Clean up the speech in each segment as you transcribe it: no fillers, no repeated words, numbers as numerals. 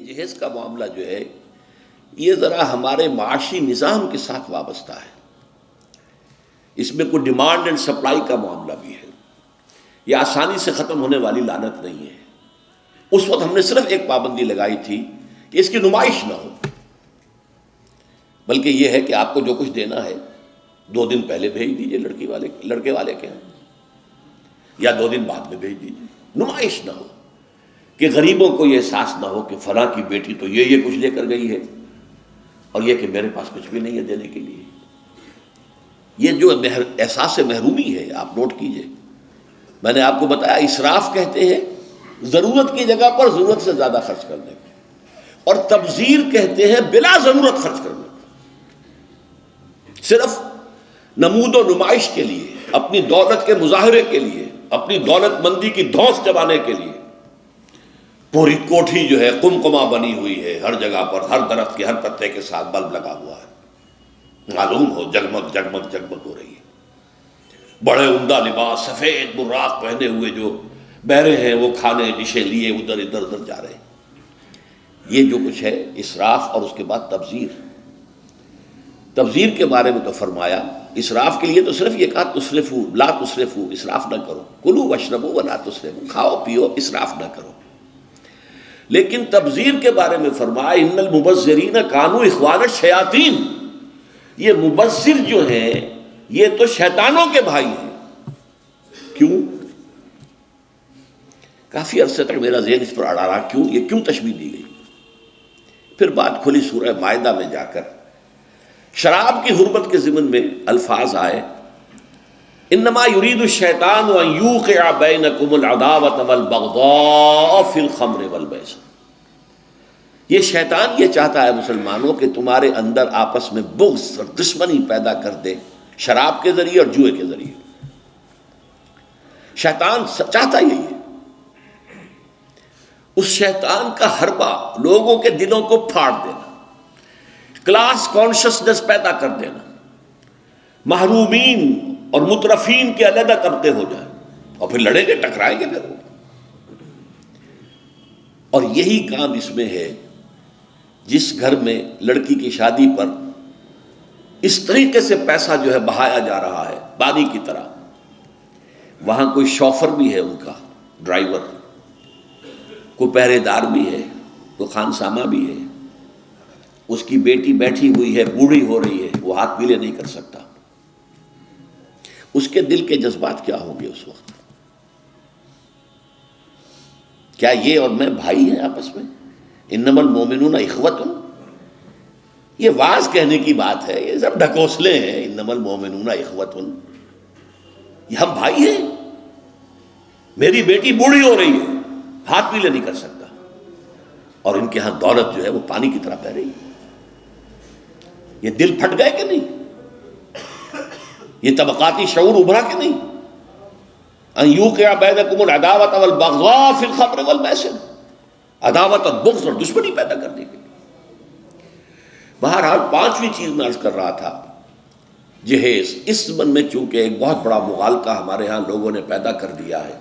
جہیز کا معاملہ جو ہے یہ ذرا ہمارے معاشی نظام کے ساتھ وابستہ ہے. اس میں کوئی ڈیمانڈ اینڈ سپلائی کا معاملہ بھی ہے. یہ آسانی سے ختم ہونے والی لعنت نہیں ہے. اس وقت ہم نے صرف ایک پابندی لگائی تھی کہ اس کی نمائش نہ ہو، بلکہ یہ ہے کہ آپ کو جو کچھ دینا ہے 2 دن پہلے بھیج دیجئے لڑکے والے کے ہاں، یا 2 دن بعد میں بھیج دیجئے. نمائش نہ ہو کہ غریبوں کو یہ احساس نہ ہو کہ فلاں کی بیٹی تو یہ کچھ لے کر گئی ہے اور یہ کہ میرے پاس کچھ بھی نہیں ہے دینے کے لیے. یہ جو احساس محرومی ہے آپ نوٹ کیجئے. میں نے آپ کو بتایا اسراف کہتے ہیں ضرورت کی جگہ پر ضرورت سے زیادہ خرچ کرنے کو، اور تبذیر کہتے ہیں بلا ضرورت خرچ کرنے کو، صرف نمود و نمائش کے لیے، اپنی دولت کے مظاہرے کے لیے، اپنی دولت مندی کی دھوس جمانے کے لیے. پوری کوٹھی جو ہے قمقمہ بنی ہوئی ہے، ہر جگہ پر ہر درخت کے ہر پتے کے ساتھ بلب لگا ہوا ہے، معلوم ہو جگمگ جگمگ جگمگ ہو رہی ہے. بڑے عمدہ لباس سفید براق پہنے ہوئے جو بہرے ہیں وہ کھانے ڈشیں لیے ادھر ادھر جا رہے ہیں. یہ جو کچھ ہے اسراف. اور اس کے بعد تبذیر کے بارے میں تو فرمایا اسراف کے لیے تو صرف یہ کہا تسرفو لا تسرفو، اسراف نہ کرو. کلوا واشربوا ولا تسرفوا، کھاؤ پیو اسراف نہ کرو. لیکن تبذیر کے بارے میں فرمایا ان المبذرین کانوا اخوان الشیاطین. یہ مبذر جو ہیں یہ تو شیطانوں کے بھائی ہیں. کیوں؟ کافی عرصے تک میرا ذہن اس پر اڑا رہا کیوں تشبیہ دی گئی. پھر بات کھلی سورہ مائدہ میں جا کر شراب کی حرمت کے ضمن میں الفاظ آئے انما یرید الشیطان ان یوقع بینکم العداوۃ والبغضاء فی الخمر والمیسر. یہ شیطان یہ چاہتا ہے مسلمانوں کہ تمہارے اندر آپس میں بغض اور دشمنی پیدا کر دے شراب کے ذریعے اور جوئے کے ذریعے. شیطان چاہتا یہی ہے. اس شیطان کا حربہ لوگوں کے دلوں کو پھاڑ دینا، کلاس کانشسنس پیدا کر دینا، محرومین اور مترفین کے علیحدہ طبقے ہو جائیں اور پھر لڑیں گے ٹکرائیں گے پھر وہ. اور یہی کام اس میں ہے. جس گھر میں لڑکی کی شادی پر اس طریقے سے پیسہ جو ہے بہایا جا رہا ہے پانی کی طرح، وہاں کوئی شوفر بھی ہے، ان کا ڈرائیور، کوئی پہرے دار بھی ہے، کوئی خانسامہ بھی ہے. اس کی بیٹی بیٹھی ہوئی ہے، بوڑھی ہو رہی ہے، وہ ہاتھ پیلے نہیں کر سکتا. اس کے دل کے جذبات کیا ہوں گے اس وقت؟ کیا یہ اور میں بھائی ہیں آپس میں؟ انما المؤمنون اخوۃ. یہ واز کہنے کی بات ہے، یہ سب ڈھکوسلے ہیں. انما المؤمنون اخوۃ، یہ ہم بھائی ہیں. میری بیٹی بوڑھی ہو رہی ہے، ہاتھ پیلے نہیں کر سکتا، اور ان کے ہاں دولت جو ہے وہ پانی کی طرح بہ رہی ہے. یہ دل پھٹ گئے کہ نہیں؟ یہ طبقاتی شعور ابھرا کہ نہیں؟ ان یوقع بینکم العداوۃ والبغضاء فی الخمر والمیسر. عداوت اور بغض اور دشمنی پیدا کرنے کے لیے. بہرحال 5ویں چیز میں عرض کر رہا تھا جہیز. اس زمن میں چونکہ ایک بہت بڑا مغالطہ ہمارے ہاں لوگوں نے پیدا کر دیا ہے،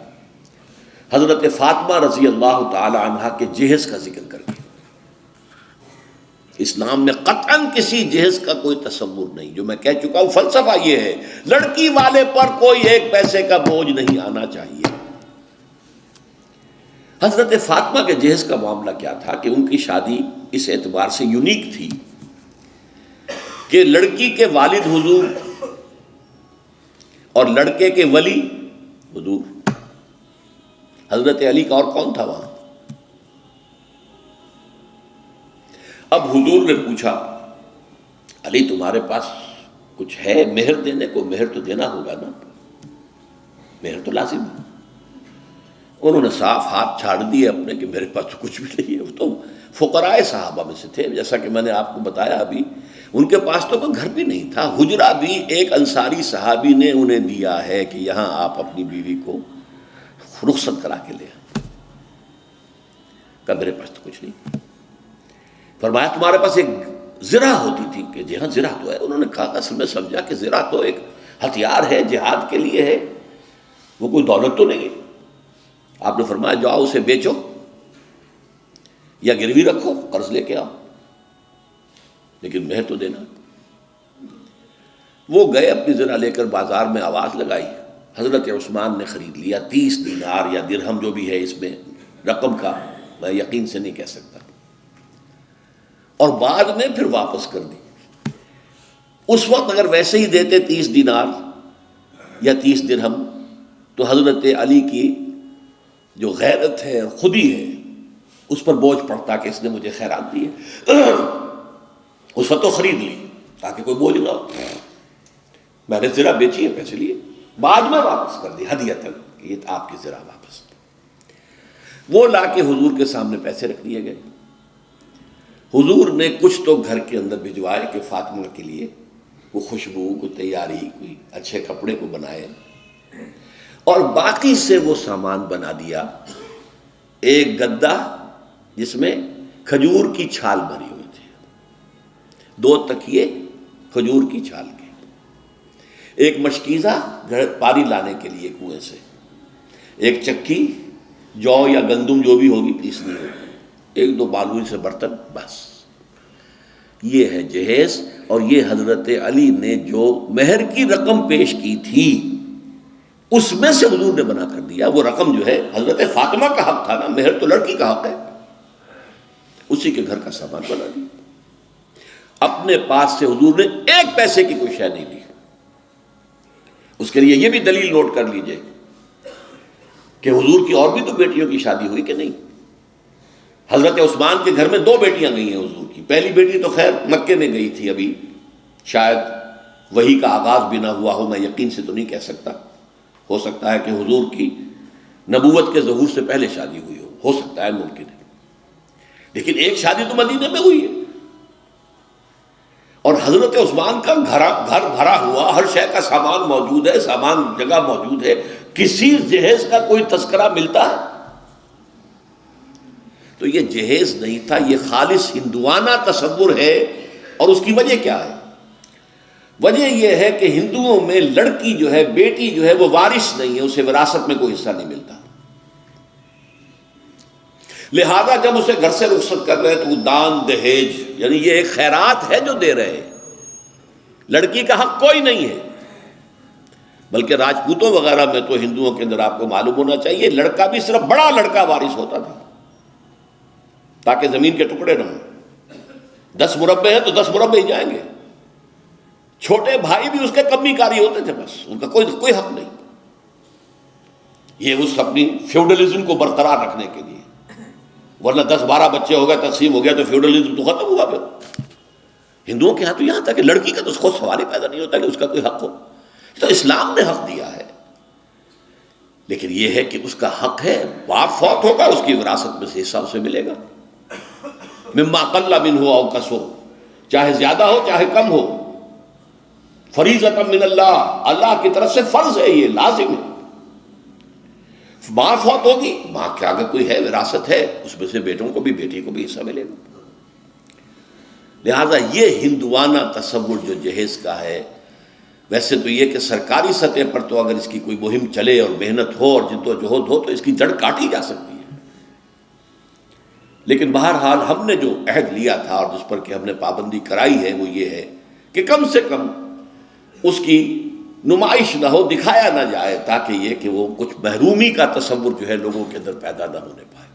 حضرت فاطمہ رضی اللہ تعالی عنہا کے جہیز کا ذکر کر کے. اسلام میں قطعاً کسی جہیز کا کوئی تصور نہیں. جو میں کہہ چکا ہوں فلسفہ یہ ہے لڑکی والے پر کوئی 1 پیسے کا بوجھ نہیں آنا چاہیے. حضرت فاطمہ کے جہیز کا معاملہ کیا تھا کہ ان کی شادی اس اعتبار سے یونیک تھی کہ لڑکی کے والد حضور اور لڑکے کے ولی حضور. حضرت علی کا اور کون تھا وہاں؟ اب حضور نے پوچھا علی تمہارے پاس کچھ ہے مہر دینے کو؟ مہر تو دینا ہوگا نا، مہر تو لازم ہے. انہوں نے صاف ہاتھ چھاڑ دیے اپنے کہ میرے پاس تو کچھ بھی نہیں ہے. وہ تو فقراء صحابہ میں سے تھے، جیسا کہ میں نے آپ کو بتایا ابھی. ان کے پاس تو کوئی گھر بھی نہیں تھا. حجرہ بھی ایک انصاری صحابی نے انہیں دیا ہے کہ یہاں آپ اپنی بیوی کو رخصت کرا کے لے آئیں. کہا میرے پاس تو کچھ نہیں. فرمایا تمہارے پاس ایک زرہ ہوتی تھی؟ کہ جی ہاں زرہ تو ہے. انہوں نے کہا اصل میں سمجھا کہ زرہ تو ایک ہتھیار ہے، جہاد کے لیے ہے، وہ کوئی دولت تو نہیں ہے. آپ نے فرمایا جاؤ اسے بیچو. یا گروی رکھو قرض لے کے آؤ، لیکن مہر تو دینا۔ وہ گئے اپنی زرہ لے کر بازار میں آواز لگائی، حضرت عثمان نے خرید لیا 30 دینار یا درہم جو بھی ہے، اس میں رقم کا میں یقین سے نہیں کہہ سکتا، اور بعد میں پھر واپس کر دی۔ اس وقت اگر ویسے ہی دیتے 30 دینار یا 30 درہم تو حضرت علی کی جو غیرت ہے اور خودی ہے اس پر بوجھ پڑتا کہ اس نے مجھے خیرات دی ہے۔ اس وقت تو خرید لی تاکہ کوئی بوجھ نہ ہو، میں نے زرہ بیچی ہے، پیسے لیے، بعد میں واپس کر دی ہدیۃً کہ یہ آپ کی زرہ واپس۔ وہ لا کے حضور کے سامنے پیسے رکھ دیے گئے۔ حضور نے کچھ تو گھر کے اندر بھجوائے کہ فاطمہ کے لیے کوئی خوشبو، کوئی تیاری، کوئی اچھے کپڑے کو بنائے، اور باقی سے وہ سامان بنا دیا۔ ایک گدا جس میں کھجور کی چھال بھری ہوئی تھی، 2 تکیے کھجور کی چھال کے، ایک مشکیزہ پانی لانے کے لیے کنویں سے، ایک چکی جو یا گندم جو بھی ہوگی پیسنی ہوگی، 1-2 معمولی سے برتن، بس یہ ہے جہیز۔ اور یہ حضرت علی نے جو مہر کی رقم پیش کی تھی اس میں سے حضور نے بنا کر دیا۔ وہ رقم جو ہے حضرت فاطمہ کا حق تھا نا، مہر تو لڑکی کا حق ہے، اسی کے گھر کا سامان بنا دیا۔ اپنے پاس سے حضور نے 1 پیسے کی کوئی شے نہیں لی۔ اس کے لیے یہ بھی دلیل نوٹ کر لیجئے کہ حضور کی اور بھی تو بیٹیوں کی شادی ہوئی کہ نہیں۔ حضرت عثمان کے گھر میں 2 بیٹیاں گئی ہیں حضور کی۔ پہلی بیٹی تو خیر مکے میں گئی تھی، ابھی شاید وحی کا آغاز بھی نہ ہوا ہو، میں یقین سے تو نہیں کہہ سکتا، ہو سکتا ہے کہ حضور کی نبوت کے ظہور سے پہلے شادی ہوئی ہو سکتا ہے، ممکن ہے، لیکن ایک شادی تو مدینے میں ہوئی ہے، اور حضرت عثمان کا گھر بھرا ہوا، ہر شے کا سامان موجود ہے، سامان جگہ موجود ہے، کسی جہیز کا کوئی تذکرہ ملتا ہے؟ تو یہ جہیز نہیں تھا، یہ خالص ہندوانہ تصور ہے۔ اور اس کی وجہ کیا ہے؟ وجہ یہ ہے کہ ہندوؤں میں لڑکی جو ہے، بیٹی جو ہے، وہ وارث نہیں ہے، اسے وراثت میں کوئی حصہ نہیں ملتا، لہذا جب اسے گھر سے رخصت کر رہے تو وہ دان دہیج، یعنی یہ ایک خیرات ہے جو دے رہے ہیں، لڑکی کا حق کوئی نہیں ہے۔ بلکہ راجپوتوں وغیرہ میں تو ہندوؤں کے اندر آپ کو معلوم ہونا چاہیے، لڑکا بھی صرف بڑا لڑکا وارث ہوتا تھا تاکہ زمین کے ٹکڑے نہ ہوں۔ 10 مربع ہیں تو 10 مربع ہی جائیں گے، چھوٹے بھائی بھی اس کے کمی کاری ہوتے تھے، بس ان کا کوئی حق نہیں۔ یہ اس اپنی فیوڈلزم کو برقرار رکھنے کے لیے، ورنہ 10-12 بچے ہو گئے، تقسیم ہو گیا تو فیوڈلزم تو ختم ہوا۔ پھر ہندوؤں کے ہاں تو یہاں تھا کہ لڑکی کا تو اس کو سوال ہی پیدا نہیں ہوتا کہ اس کا کوئی حق ہو، تو اسلام نے حق دیا ہے، لیکن یہ ہے کہ اس کا حق ہے، باپ فوت ہوگا اس کی وراثت میں سے حصہ اسے ملے گا، مما قل منہ او کثر، چاہے زیادہ ہو چاہے کم ہو، فریضۃ من اللہ، اللہ کی طرف سے فرض ہے، یہ لازم ہے۔ ماں فوت ہوگی، ماں کے آگے کوئی ہے، وراثت ہے، اس میں سے بیٹوں کو بھی، بیٹی کو بھی حصہ ملے گا۔ لہذا یہ ہندوانہ تصور جو جہیز کا ہے، ویسے تو یہ کہ سرکاری سطح پر تو اگر اس کی کوئی مہم چلے اور محنت ہو اور جدوجہد ہو تو اس کی جڑ کاٹی جا سکتی ہے، لیکن بہرحال ہم نے جو عہد لیا تھا اور جس پر کہ ہم نے پابندی کرائی ہے وہ یہ ہے کہ کم سے کم اس کی نمائش نہ ہو، دکھایا نہ جائے، تاکہ یہ کہ وہ کچھ محرومی کا تصور جو ہے لوگوں کے اندر پیدا نہ ہونے پائے۔